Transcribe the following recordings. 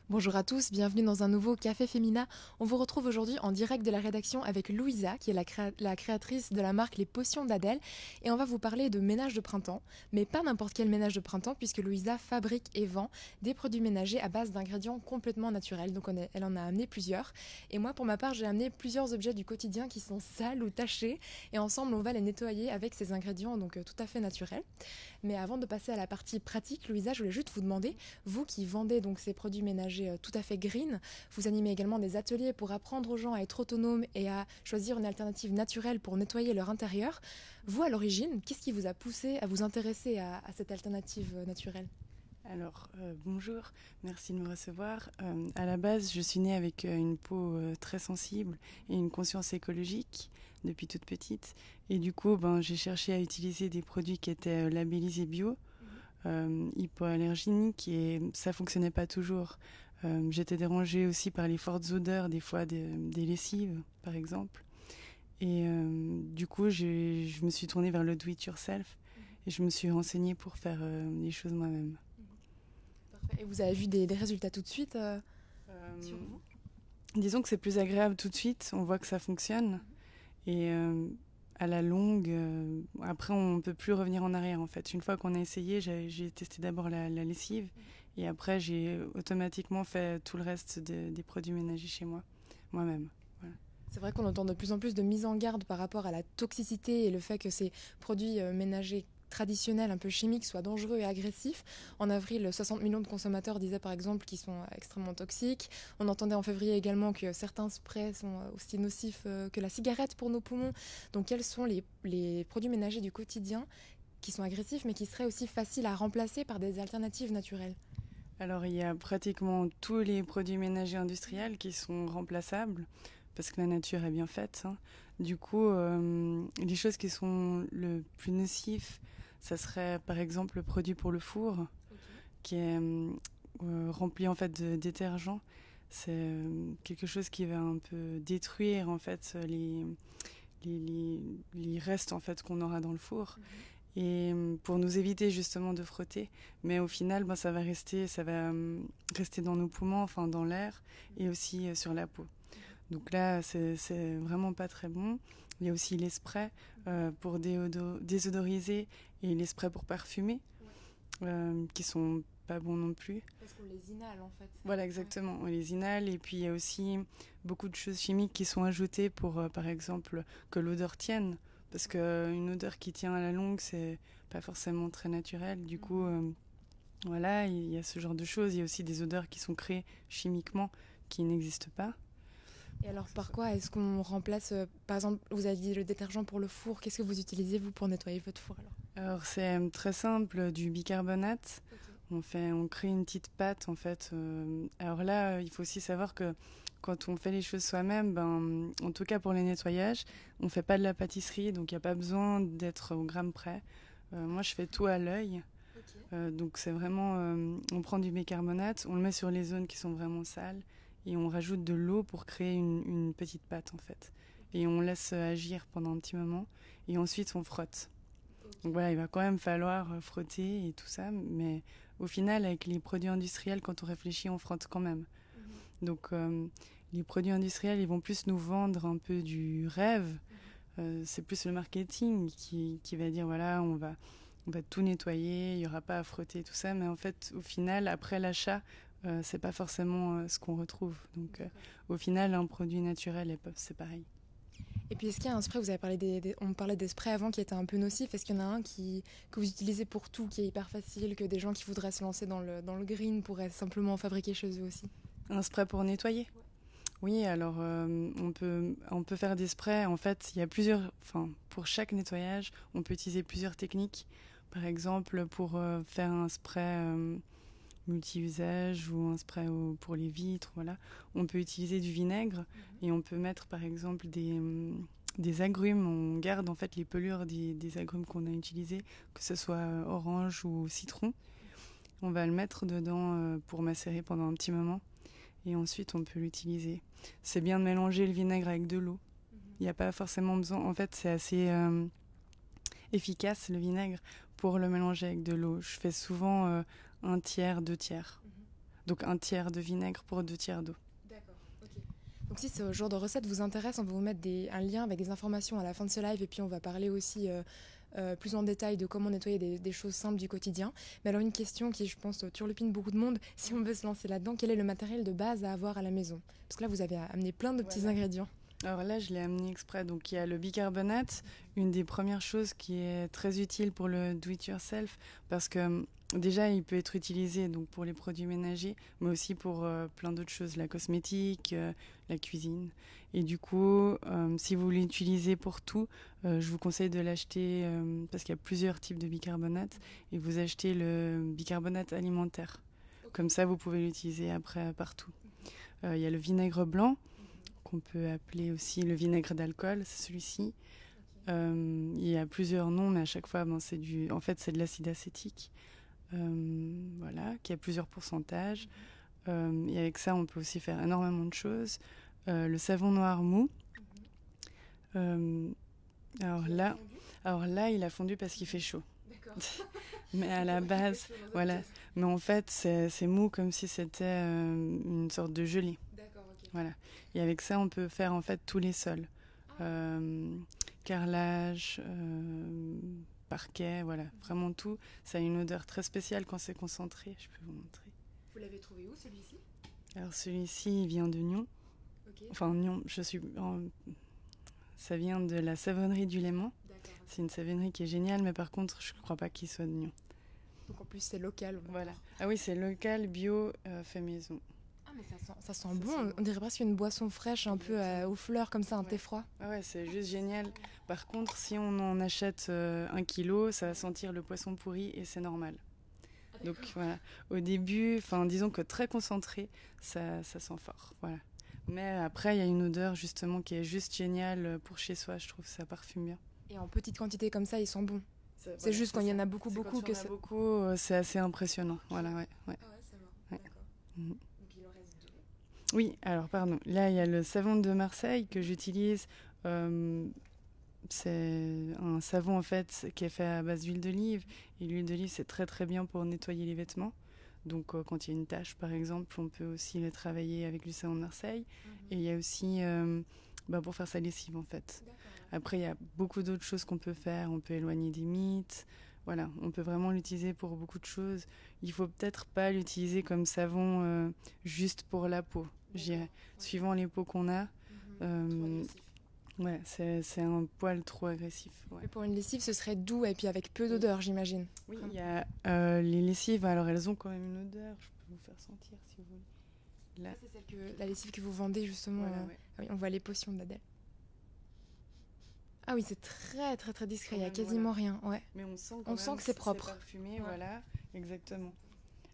Bonjour à tous, bienvenue dans un nouveau Café Femina. On vous retrouve aujourd'hui en direct de la rédaction avec Louisa, qui est la créatrice de la marque Les Potions d'Adèle. Et on va vous parler de ménage de printemps, mais pas n'importe quel ménage de printemps, puisque Louisa fabrique et vend des produits ménagers à base d'ingrédients complètement naturels. Donc elle en a amené plusieurs. Et moi, pour ma part, j'ai amené plusieurs objets du quotidien qui sont sales ou tachés. Et ensemble, on va les nettoyer avec ces ingrédients donc tout à fait naturels. Mais avant de passer à la partie pratique, Louisa, je voulais juste vous demander, vous qui vendez donc ces produits ménagers tout à fait green, vous animez également des ateliers pour apprendre aux gens à être autonomes et à choisir une alternative naturelle pour nettoyer leur intérieur. Vous, à l'origine, qu'est-ce qui vous a poussé à vous intéresser à cette alternative naturelle? Alors, bonjour, merci de me recevoir. À la base, je suis née avec une peau très sensible et une conscience écologique depuis toute petite. Et du coup, j'ai cherché à utiliser des produits qui étaient labellisés bio, hypoallergéniques, et ça fonctionnait pas toujours. J'étais dérangée aussi par les fortes odeurs, des fois des lessives, par exemple. Et du coup, je me suis tournée vers le do-it-yourself et je me suis renseignée pour faire les choses moi-même. Parfait. Et vous avez vu des résultats tout de suite sur Euh, vous? Disons que c'est plus agréable tout de suite, on voit que ça fonctionne. Et à la longue, après, on ne peut plus revenir en arrière en fait. Une fois qu'on a essayé, j'ai testé d'abord la lessive et après, j'ai automatiquement fait tout le reste des produits ménagers chez moi, moi-même. Voilà. C'est vrai qu'on entend de plus en plus de mise en garde par rapport à la toxicité et le fait que ces produits ménagers traditionnels, un peu chimiques, soient dangereux et agressifs. En avril, 60 millions de consommateurs disaient par exemple qu'ils sont extrêmement toxiques. On entendait en février également que certains sprays sont aussi nocifs que la cigarette pour nos poumons. Donc quels sont les produits ménagers du quotidien qui sont agressifs mais qui seraient aussi faciles à remplacer par des alternatives naturelles? Alors, il y a pratiquement tous les produits ménagers industriels qui sont remplaçables parce que la nature est bien faite, hein. Du coup, les choses qui sont le plus nocifs, ça serait par exemple le produit pour le four, Ok. qui est rempli en fait de détergent. C'est quelque chose qui va un peu détruire en fait les, les, les restes en fait qu'on aura dans le four et pour nous éviter justement de frotter. Mais au final, ça va rester dans nos poumons, enfin dans l'air et aussi sur la peau. Donc là, c'est vraiment pas très bon. Il y a aussi les sprays pour désodoriser et les sprays pour parfumer Ouais. qui sont pas bons non plus. Parce qu'on les inhale en fait. Voilà, Ouais. exactement. On les inhale et puis il y a aussi beaucoup de choses chimiques qui sont ajoutées pour, par exemple, que l'odeur tienne. Parce qu'une odeur qui tient à la longue, c'est pas forcément très naturel. Du coup, voilà, il y a ce genre de choses. Il y a aussi des odeurs qui sont créées chimiquement qui n'existent pas. Et alors, par quoi est-ce qu'on remplace, par exemple, vous avez dit le détergent pour le four, qu'est-ce que vous utilisez, vous, pour nettoyer votre four alors? Alors c'est très simple, du bicarbonate. Ok. On crée une petite pâte en fait. Alors là, il faut aussi savoir que quand on fait les choses soi-même, en tout cas pour les nettoyages, on fait pas de la pâtisserie, donc il n'y a pas besoin d'être au gramme près. Moi, je fais tout à l'œil. Ok. Donc c'est vraiment, on prend du bicarbonate, on le met sur les zones qui sont vraiment sales et on rajoute de l'eau pour créer une petite pâte en fait. Et on laisse agir pendant un petit moment et ensuite on frotte. Donc Ok. voilà, il va quand même falloir frotter et tout ça, mais au final, avec les produits industriels, quand on réfléchit, on frotte quand même. Mhm. Donc les produits industriels, ils vont plus nous vendre un peu du rêve. Mhm. C'est plus le marketing qui va dire voilà, on va tout nettoyer, il n'y aura pas à frotter tout ça, mais en fait, au final, après l'achat, c'est pas forcément ce qu'on retrouve. Donc D'accord. au final, un produit naturel, c'est pareil. Et puis, est-ce qu'il y a un spray, vous avez parlé on parlait des sprays avant qui étaient un peu nocifs, est-ce qu'il y en a un que vous utilisez pour tout, qui est hyper facile, que des gens qui voudraient se lancer dans le green pourraient simplement fabriquer chez eux aussi? Un spray pour nettoyer. Ouais. Oui, alors on peut faire des sprays. En fait, il y a plusieurs. Enfin, pour chaque nettoyage, on peut utiliser plusieurs techniques. Par exemple, pour faire un spray multi-usage ou un spray pour les vitres, voilà, on peut utiliser du vinaigre Mhm. et on peut mettre par exemple des agrumes. On garde en fait les pelures des agrumes qu'on a utilisés, que ce soit orange ou citron. On va le mettre dedans pour macérer pendant un petit moment et ensuite on peut l'utiliser. C'est bien de mélanger le vinaigre avec de l'eau. Mhm. Il n'y a pas forcément besoin. En fait, c'est assez efficace le vinaigre pour le mélanger avec de l'eau. Je fais souvent un tiers, deux tiers. Mhm. Donc 1/3 de vinaigre pour 2/3 d'eau. D'accord, ok. Donc si ce genre de recette vous intéresse, on va vous mettre un lien avec des informations à la fin de ce live et puis on va parler aussi plus en détail de comment nettoyer des choses simples du quotidien. Mais alors une question qui, je pense, turlupine beaucoup de monde, si on veut se lancer là-dedans, quel est le matériel de base à avoir à la maison? Parce que là, vous avez amené plein de petits ingrédients. Alors là, je l'ai amené exprès. Donc, il y a le bicarbonate, une des premières choses qui est très utile pour le do-it-yourself, parce que déjà, il peut être utilisé donc, pour les produits ménagers, mais aussi pour plein d'autres choses, la cosmétique, la cuisine. Et du coup, si vous l'utilisez pour tout, je vous conseille de l'acheter, parce qu'il y a plusieurs types de bicarbonate, et vous achetez le bicarbonate alimentaire. Comme ça, vous pouvez l'utiliser après partout. Il y a le vinaigre blanc, qu'on peut appeler aussi le vinaigre d'alcool, c'est celui-ci. Il y a plusieurs noms, mais à chaque fois, c'est de l'acide acétique, voilà, qui a plusieurs pourcentages. Et avec ça, on peut aussi faire énormément de choses. Le savon noir mou. Alors là, il a fondu parce qu'il fait chaud. D'accord. Mais à la base, voilà. Mais en fait, c'est mou comme si c'était une sorte de gelée. D'accord, ok. Voilà. Et avec ça, on peut faire en fait tous les sols. Carrelage, parquet, voilà. Vraiment tout. Ça a une odeur très spéciale quand c'est concentré. Je peux vous montrer. Vous l'avez trouvé où, celui-ci? Alors celui-ci, il vient de Nyon. Okay. Enfin, Nyon, ça vient de la savonnerie du Léman. C'est une savonnerie qui est géniale, mais par contre, je ne crois pas qu'il soit de Nyon. Donc en plus, c'est local. Voilà. Ah oui, c'est local, bio, fait maison. Ah, mais ça sent bon. On dirait presque une boisson fraîche, un peu aux fleurs, comme ça, un thé froid. Ah ouais, c'est juste génial. Par contre, si on en achète 1 kilo, ça va sentir le poisson pourri et c'est normal. Donc voilà, au début, disons que très concentré, ça sent fort. Voilà. Mais après, il y a une odeur justement qui est juste géniale pour chez soi, je trouve, ça parfume bien. Et en petite quantité comme ça, ils sont bons. C'est juste quand il y en a beaucoup que c'est beaucoup, c'est assez impressionnant. Voilà, ouais. Ah ouais, c'est bon. Ouais. D'accord. Donc il en reste 2. Oui, alors pardon. Là, il y a le savon de Marseille que j'utilise. C'est un savon en fait qui est fait à base d'huile d'olive. Et l'huile d'olive, c'est très très bien pour nettoyer les vêtements. Donc quand il y a une tache par exemple, on peut aussi le travailler avec du savon de Marseille. Et il y a aussi pour faire sa lessive en fait. Après, il y a beaucoup d'autres choses qu'on peut faire. On peut éloigner des mites. Voilà, on peut vraiment l'utiliser pour beaucoup de choses. Il faut peut-être pas l'utiliser comme savon juste pour la peau, je dirais. Suivant les peaux qu'on a. Ouais, c'est un poil trop agressif. Ouais. Mais pour une lessive, ce serait doux et puis avec peu d'odeur, j'imagine. Oui, il y a les lessives, alors elles ont quand même une odeur. Je peux vous faire sentir si vous voulez. Là, c'est la lessive que vous vendez justement. Voilà, ouais. Oui, on voit les potions d'Adèle. Ah oui, c'est très très très discret, il n'y a quasiment rien. Ouais. Mais on sent que c'est propre. C'est parfumé, voilà, exactement.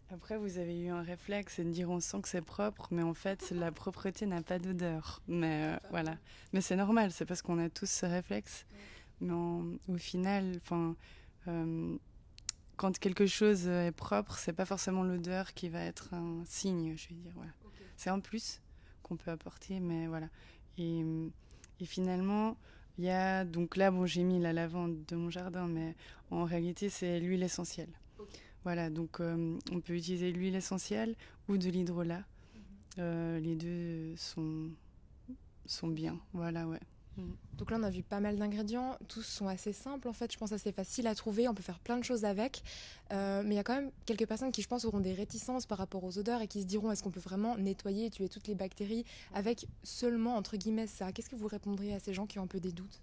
Après, vous avez eu un réflexe, c'est de dire on sent que c'est propre, mais en fait, la propreté n'a pas d'odeur. Mais voilà. Mais c'est normal, c'est parce qu'on a tous ce réflexe. Ouais. Mais au final, quand quelque chose est propre, c'est pas forcément l'odeur qui va être un signe, je vais dire. Voilà. Okay. C'est un plus qu'on peut apporter, mais voilà. Et finalement, il y a donc là, j'ai mis la lavande de mon jardin, mais en réalité, c'est l'huile essentielle. Okay. Voilà, donc on peut utiliser l'huile essentielle ou de l'hydrolat. Les deux sont bien. Voilà, ouais. Donc là, on a vu pas mal d'ingrédients. Tous sont assez simples, en fait. Je pense assez facile à trouver. On peut faire plein de choses avec. Mais il y a quand même quelques personnes qui, je pense, auront des réticences par rapport aux odeurs et qui se diront, est-ce qu'on peut vraiment nettoyer et tuer toutes les bactéries avec seulement, entre guillemets, ça? Qu'est-ce que vous répondriez à ces gens qui ont un peu des doutes?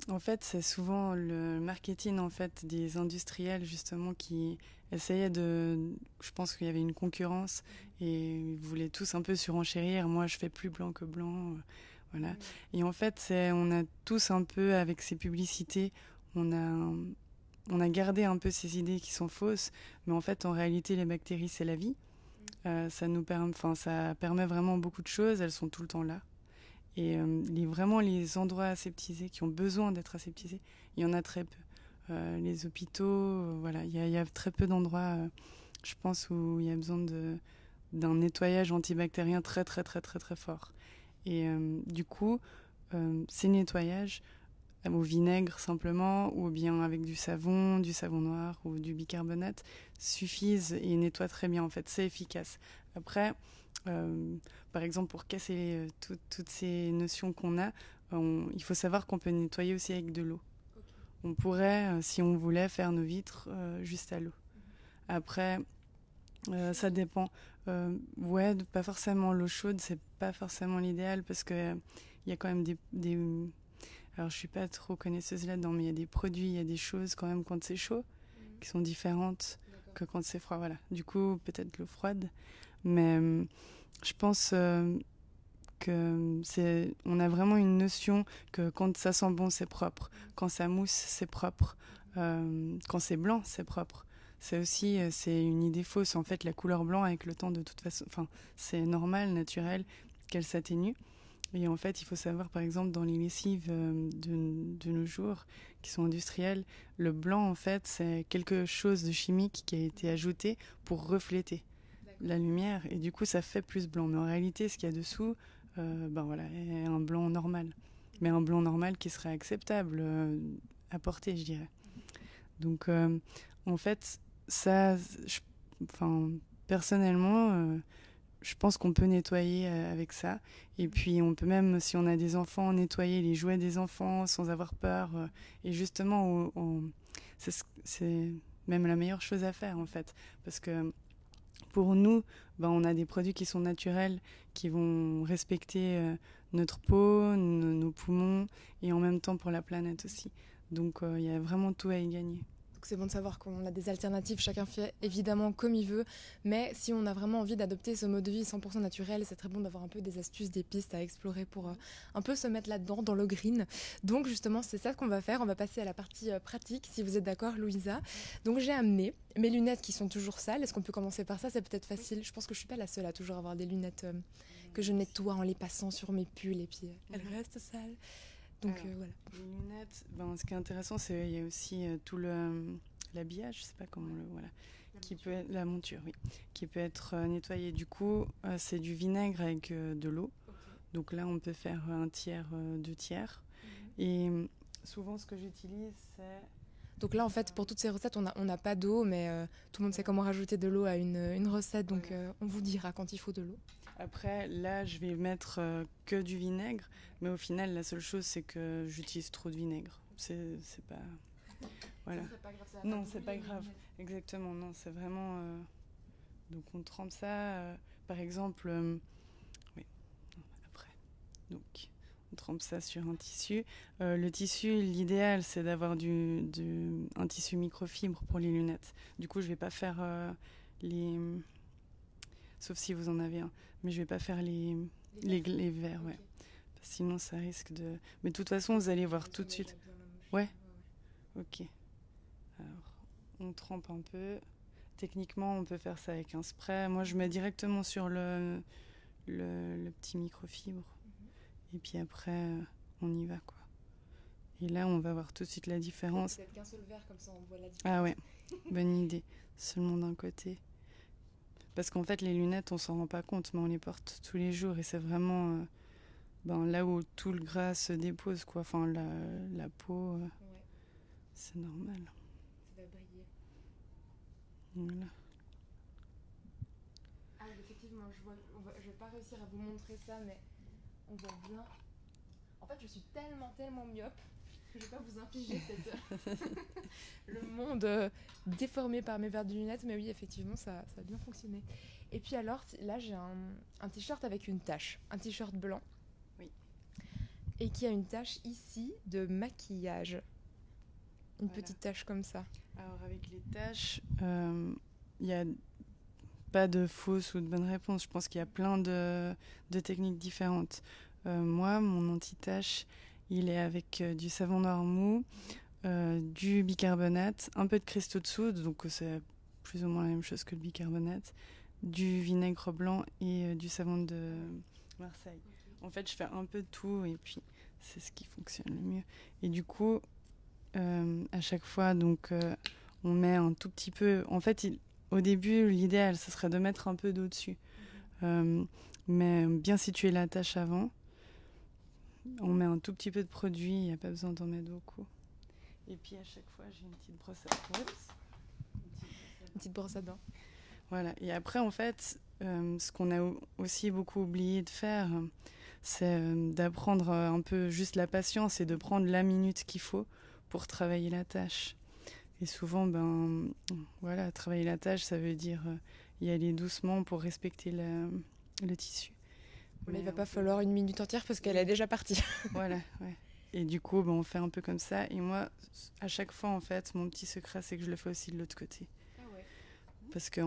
En fait, c'est souvent le marketing en fait, des industriels justement qui essayaient Je pense qu'il y avait une concurrence et ils voulaient tous un peu surenchérir. Moi, je fais plus blanc que blanc. Voilà. Et en fait, on a tous un peu, avec ces publicités, on a gardé un peu ces idées qui sont fausses. Mais en fait, en réalité, les bactéries, c'est la vie. Ça permet vraiment beaucoup de choses. Elles sont tout le temps là. Et vraiment les endroits aseptisés qui ont besoin d'être aseptisés, il y en a très peu. Les hôpitaux, voilà, il y a très peu d'endroits, je pense, où il y a besoin d'un nettoyage antibactérien très très très très très fort. Et du coup, ces nettoyages, au vinaigre simplement, ou bien avec du savon noir ou du bicarbonate, suffisent et nettoient très bien. En fait, c'est efficace. Après, par exemple, pour casser toutes ces notions qu'on a, il faut savoir qu'on peut nettoyer aussi avec de l'eau. On pourrait, si on voulait, faire nos vitres juste à l'eau. Après, ça dépend. Ouais, pas forcément l'eau chaude, c'est pas forcément l'idéal parce que il y a quand même des... Alors, je suis pas trop connaisseuse là-dedans, mais il y a des produits, il y a des choses quand même quand c'est chaud qui sont différentes que quand c'est froid. Voilà. Du coup, peut-être l'eau froide, mais je pense on a vraiment une notion que quand ça sent bon, c'est propre. Quand ça mousse, c'est propre. Quand c'est blanc, c'est propre. C'est aussi, c'est une idée fausse. En fait, la couleur blanc, avec le temps, de toute façon, enfin, c'est normal, naturel, qu'elle s'atténue. Et en fait, il faut savoir, par exemple, dans les lessives de nos jours, qui sont industrielles, le blanc, en fait, c'est quelque chose de chimique qui a été ajouté pour refléter la lumière. Et du coup, ça fait plus blanc. Mais en réalité, ce qu'il y a dessous, ben voilà, est un blanc normal. Mais un blanc normal qui serait acceptable à porter, je dirais. Donc, en fait, ça, enfin, personnellement, je pense qu'on peut nettoyer avec ça. Et puis, on peut même, si on a des enfants, nettoyer les jouets des enfants sans avoir peur. Et justement, c'est même la meilleure chose à faire, en fait. Parce que pour nous, ben, on a des produits qui sont naturels, qui vont respecter notre peau, nos poumons, et en même temps pour la planète aussi. Donc, il y a vraiment tout à y gagner. C'est bon de savoir qu'on a des alternatives, chacun fait évidemment comme il veut, mais si on a vraiment envie d'adopter ce mode de vie 100% naturel, c'est très bon d'avoir un peu des astuces, des pistes à explorer pour un peu se mettre là-dedans, dans le green. Donc justement, c'est ça qu'on va faire, on va passer à la partie pratique, si vous êtes d'accord, Louisa. Donc j'ai amené mes lunettes qui sont toujours sales, est-ce qu'on peut commencer par ça? C'est peut-être facile, je pense que je suis pas la seule à toujours avoir des lunettes que je nettoie en les passant sur mes pulls et puis elles restent sales. Donc voilà. Les lunettes, ben, ce qui est intéressant, c'est qu'il y a aussi tout l'habillage, je sais pas comment voilà, qui peut être la monture, oui, qui peut être nettoyée. Du coup, c'est du vinaigre avec de l'eau. Okay. Donc là, on peut faire un tiers, 2 tiers. Et souvent, ce que j'utilise, c'est... Donc là, en fait, pour toutes ces recettes, on n'a pas d'eau, mais tout le monde sait comment rajouter de l'eau à une recette, donc on vous dira quand il faut de l'eau. Après, là, je vais mettre que du vinaigre, mais au final, la seule chose, c'est que j'utilise trop de vinaigre. C'est pas... Voilà. Pas grave, non, c'est pas grave. Exactement, non, c'est vraiment... Donc, on trempe ça, par exemple... oui, après. Donc, on trempe ça sur un tissu. Le tissu, l'idéal, c'est d'avoir un tissu microfibre pour les lunettes. Du coup, je vais pas faire les... Sauf si vous en avez un. Mais je vais pas faire les verres, ouais. Parce que sinon, ça risque de... Mais de toute façon, vous allez voir tout de suite. Ouais. Ok. Alors, on trempe un peu. Techniquement, on peut faire ça avec un spray. Moi, je mets directement sur le petit microfibre. Et puis après, on y va, quoi. Et là, on va voir tout de suite la différence. Peut-être qu'un seul verre, comme ça, on voit la différence. Ah ouais, bonne idée. Seulement d'un côté. Parce qu'en fait, les lunettes, on s'en rend pas compte, mais on les porte tous les jours. Et c'est vraiment là où tout le gras se dépose, quoi. Enfin, la peau, ouais. C'est normal. Ça va briller. Voilà. Ah oui, effectivement, je vais pas réussir à vous montrer ça, mais on voit bien. En fait, je suis tellement myope que je vais pas vous infliger le monde déformé par mes verres de lunettes, mais oui, effectivement, ça a bien fonctionné. Et puis alors, là, j'ai un t-shirt avec une tache, un t-shirt blanc. Oui. Et qui a une tache ici de maquillage. Une petite tache comme ça. Alors, avec les taches, il n'y a pas de fausse ou de bonne réponse. Je pense qu'il y a plein de techniques différentes. Moi, mon anti-tache, il est avec du savon noir mou, du bicarbonate, un peu de cristaux de soude, donc c'est plus ou moins la même chose que le bicarbonate, du vinaigre blanc et du savon de Marseille. En fait, je fais un peu de tout et puis c'est ce qui fonctionne le mieux. Et du coup, à chaque fois, donc, on met un tout petit peu... En fait, au début, l'idéal, ce serait de mettre un peu d'eau dessus. Mais bien situer la tache avant. on met un tout petit peu de produit, il n'y a pas besoin d'en mettre beaucoup. Et puis à chaque fois, j'ai une petite brosse à dents. Une petite brosse à dents. Voilà. Et après, en fait, ce qu'on a aussi beaucoup oublié de faire, c'est d'apprendre un peu juste la patience et de prendre la minute qu'il faut pour travailler la tâche. Et souvent, voilà, travailler la tâche, ça veut dire y aller doucement pour respecter le tissu. Là, il va pas falloir une minute entière parce qu'elle est déjà partie. Voilà, ouais. Et du coup, on fait un peu comme ça. Et moi, à chaque fois, en fait, mon petit secret, c'est que je le fais aussi de l'autre côté. Ah ouais. Parce que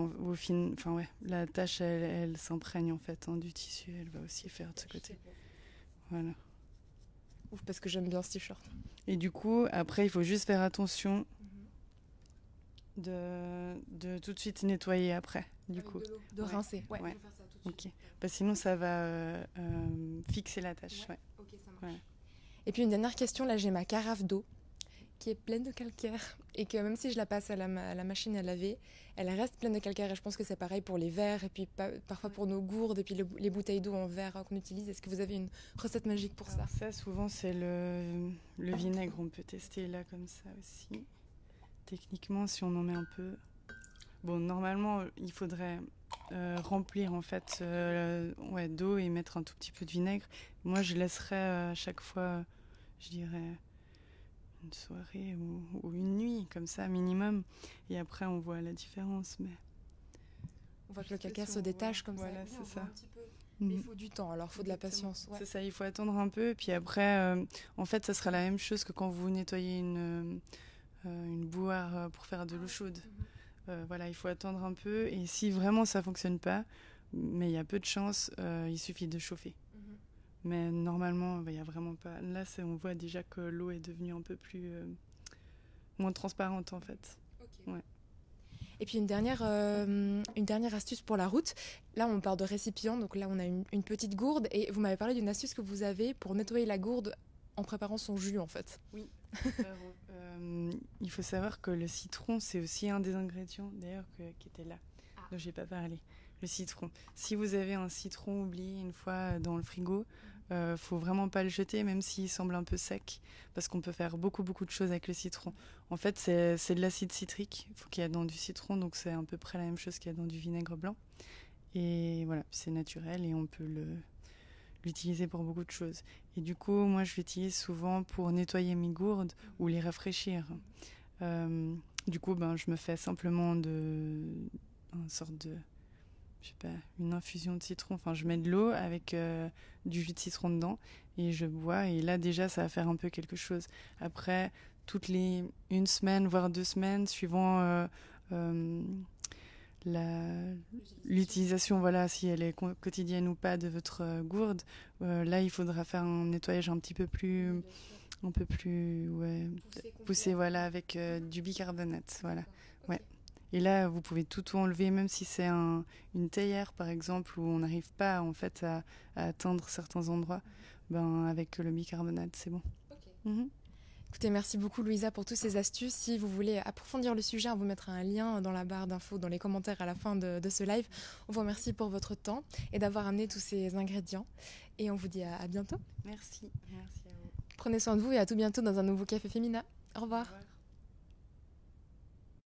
la tâche, elle s'imprègne en fait du tissu. Elle va aussi faire de ce côté. Voilà. Ouf, parce que j'aime bien ce t-shirt. Et du coup, après, il faut juste faire attention de tout de suite nettoyer après. Du coup, de rincer. Ouais. Ouais. Faire ça tout de suite. Parce que sinon, ça va fixer la tâche. Ouais. Ok, ça marche. Voilà. Et puis une dernière question, là j'ai ma carafe d'eau qui est pleine de calcaire et que même si je la passe à la machine à laver, elle reste pleine de calcaire et je pense que c'est pareil pour les verres et puis parfois pour nos gourdes et puis les bouteilles d'eau en verre qu'on utilise. Est-ce que vous avez une recette magique pour ça? Ça, souvent, c'est le vinaigre. On peut tester là comme ça aussi. Techniquement, si on en met un peu... Bon, normalement, il faudrait remplir en fait d'eau et mettre un tout petit peu de vinaigre. Moi, je laisserais à chaque fois, je dirais, une soirée ou une nuit, comme ça, minimum. Et après, on voit la différence. Mais on voit que le calcaire se détache comme voilà, ça. Voilà, c'est ça. Un petit peu. Mais il faut du temps, alors il faut de la patience. Ouais. C'est ça, il faut attendre un peu. Puis après, en fait, ça sera la même chose que quand vous nettoyez une bouilloire pour faire de l'eau chaude. Voilà, il faut attendre un peu. Et si vraiment ça ne fonctionne pas, mais il y a peu de chance, il suffit de chauffer. Mais normalement, il n'y a vraiment pas... Là, on voit déjà que l'eau est devenue un peu plus... moins transparente, en fait. Okay. Ouais. Et puis une dernière astuce pour la route. Là, on parle de récipient, donc là, on a une petite gourde. Et vous m'avez parlé d'une astuce que vous avez pour nettoyer la gourde en préparant son jus, en fait. Oui. Il faut savoir que le citron, c'est aussi un des ingrédients, d'ailleurs, qui était là, dont j'ai pas parlé. Le citron. Si vous avez un citron oublié une fois dans le frigo, faut vraiment pas le jeter, même s'il semble un peu sec, parce qu'on peut faire beaucoup de choses avec le citron. En fait, c'est de l'acide citrique, qu'il y a dans du citron, donc c'est à peu près la même chose qu'il y a dans du vinaigre blanc. Et voilà, c'est naturel et on peut l'utiliser pour beaucoup de choses. Et du coup, moi, je l'utilise souvent pour nettoyer mes gourdes ou les rafraîchir. Du coup, je me fais simplement une sorte de... je sais pas, une infusion de citron. Enfin, je mets de l'eau avec du jus de citron dedans et je bois. Et là, déjà, ça va faire un peu quelque chose. Après, toutes les 1 semaine, voire 2 semaines, suivant l'utilisation, voilà, si elle est quotidienne ou pas de votre gourde, là, il faudra faire un nettoyage un petit peu plus... un peu plus poussé, voilà, avec du bicarbonate. Voilà. Okay. Ouais. Et là, vous pouvez tout enlever, même si c'est une théière, par exemple, où on n'arrive pas en fait à atteindre certains endroits. Avec le bicarbonate, c'est bon. Okay. Écoutez, merci beaucoup Louisa pour toutes ces astuces. Si vous voulez approfondir le sujet, on vous mettra un lien dans la barre d'infos, dans les commentaires à la fin de ce live. On vous remercie pour votre temps et d'avoir amené tous ces ingrédients. Et on vous dit à bientôt. Merci. Merci à vous. Prenez soin de vous et à tout bientôt dans un nouveau Café Femina. Au revoir.